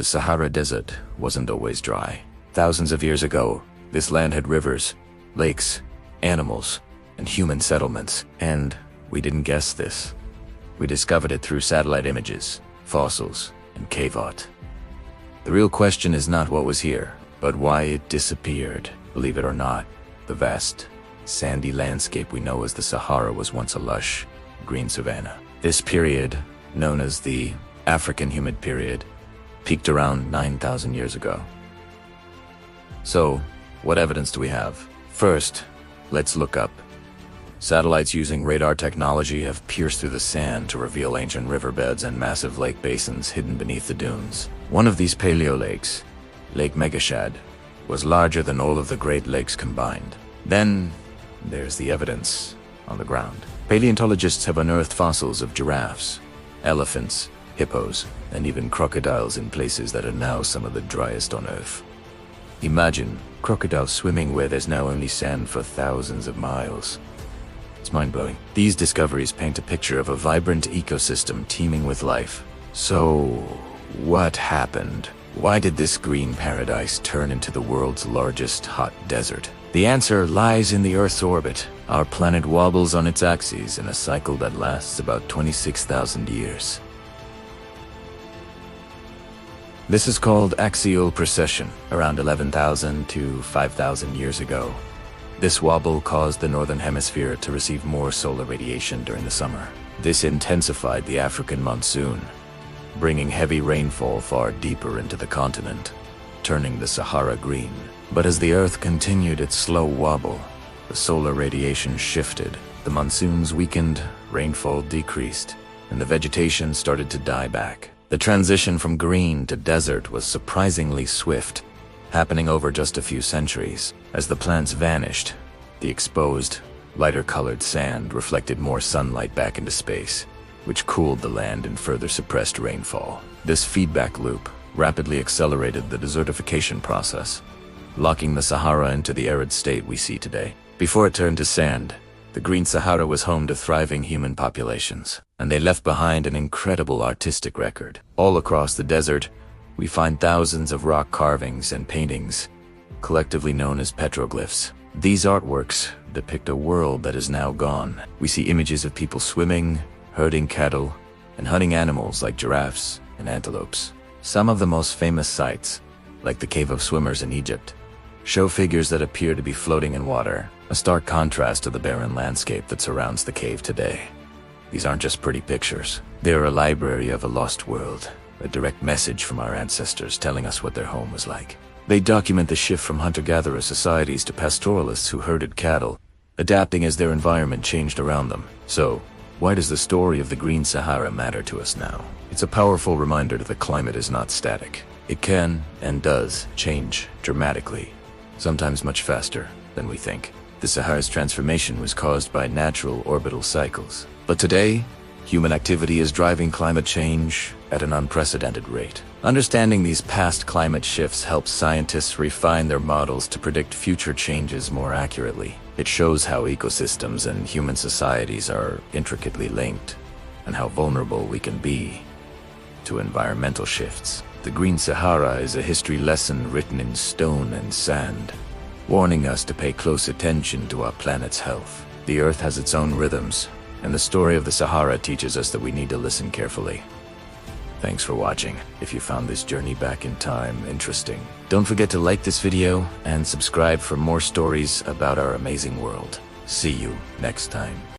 The Sahara Desert wasn't always dry. Thousands of years ago, this land had rivers, lakes, animals, and human settlements. And we didn't guess this. We discovered it through satellite images, fossils, and cave art. The real question is not what was here, but why it disappeared. Believe it or not, the vast, sandy landscape we know as the Sahara was once a lush, green savanna. This period, known as the African humid period, peaked around 9,000 years ago. So, what evidence do we have? First, let's look up. Satellites using radar technology have pierced through the sand to reveal ancient riverbeds and massive lake basins hidden beneath the dunes. One of these paleo lakes, Lake Megashad, was larger than all of the Great Lakes combined. Then, there's the evidence on the ground. Paleontologists have unearthed fossils of giraffes, elephants, hippos, and even crocodiles in places that are now some of the driest on Earth. Imagine crocodiles swimming where there's now only sand for thousands of miles. It's mind-blowing. These discoveries paint a picture of a vibrant ecosystem teeming with life. So, what happened? Why did this green paradise turn into the world's largest hot desert? The answer lies in the Earth's orbit. Our planet wobbles on its axis in a cycle that lasts about 26,000 years. This is called axial precession, around 11,000 to 5,000 years ago. This wobble caused the northern hemisphere to receive more solar radiation during the summer. This intensified the African monsoon, bringing heavy rainfall far deeper into the continent, turning the Sahara green. But as the Earth continued its slow wobble, the solar radiation shifted, the monsoons weakened, rainfall decreased, and the vegetation started to die back. The transition from green to desert was surprisingly swift, happening over just a few centuries. As the plants vanished, the exposed, lighter-colored sand reflected more sunlight back into space, which cooled the land and further suppressed rainfall. This feedback loop rapidly accelerated the desertification process, locking the Sahara into the arid state we see today. Before it turned to sand, the Green Sahara was home to thriving human populations, and they left behind an incredible artistic record. All across the desert, we find thousands of rock carvings and paintings, collectively known as petroglyphs. These artworks depict a world that is now gone. We see images of people swimming, herding cattle, and hunting animals like giraffes and antelopes. Some of the most famous sites, like the Cave of Swimmers in Egypt, show figures that appear to be floating in water, a stark contrast to the barren landscape that surrounds the cave today. These aren't just pretty pictures. They're a library of a lost world, a direct message from our ancestors telling us what their home was like. They document the shift from hunter-gatherer societies to pastoralists who herded cattle, adapting as their environment changed around them. So, why does the story of the Green Sahara matter to us now? It's a powerful reminder that the climate is not static. It can, and does, change dramatically, sometimes much faster than we think. The Sahara's transformation was caused by natural orbital cycles. But today, human activity is driving climate change at an unprecedented rate. Understanding these past climate shifts helps scientists refine their models to predict future changes more accurately. It shows how ecosystems and human societies are intricately linked, and how vulnerable we can be to environmental shifts. The Green Sahara is a history lesson written in stone and sand, warning us to pay close attention to our planet's health. The Earth has its own rhythms, and the story of the Sahara teaches us that we need to listen carefully. Thanks for watching. If you found this journey back in time interesting, don't forget to like this video and subscribe for more stories about our amazing world. See you next time.